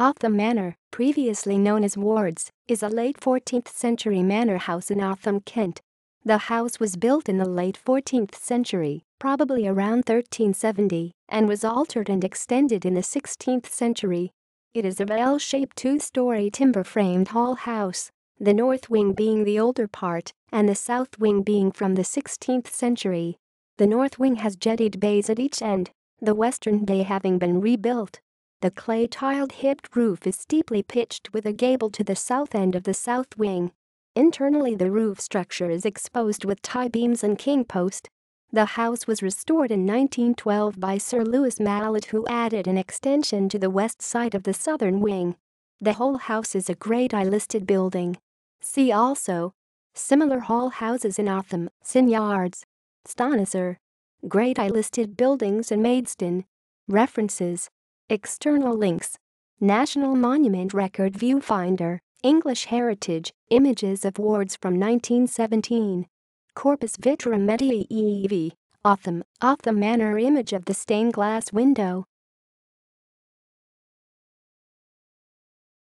Otham Manor, previously known as Wards, is a late 14th century manor house in Otham, Kent. The house was built in the late 14th century, probably around 1370, and was altered and extended in the 16th century. It is a L-shaped two-story timber-framed hall house, the north wing being the older part and the south wing being from the 16th century. The north wing has jettied bays at each end, the western bay having been rebuilt. The clay-tiled hipped roof is steeply pitched with a gable to the south end of the south wing. Internally, the roof structure is exposed with tie beams and king post. The house was restored in 1912 by Sir Louis Mallet, who added an extension to the west side of the southern wing. The whole house is a Grade I listed building. See also: similar hall houses in Otham, St Yards, Stanisar. Grade I listed buildings in Maidstone. References. External links: National Monument Record Viewfinder, English Heritage, images of Wards from 1917. Corpus Vitrum Medievi, Otham Manor, image of the stained glass window.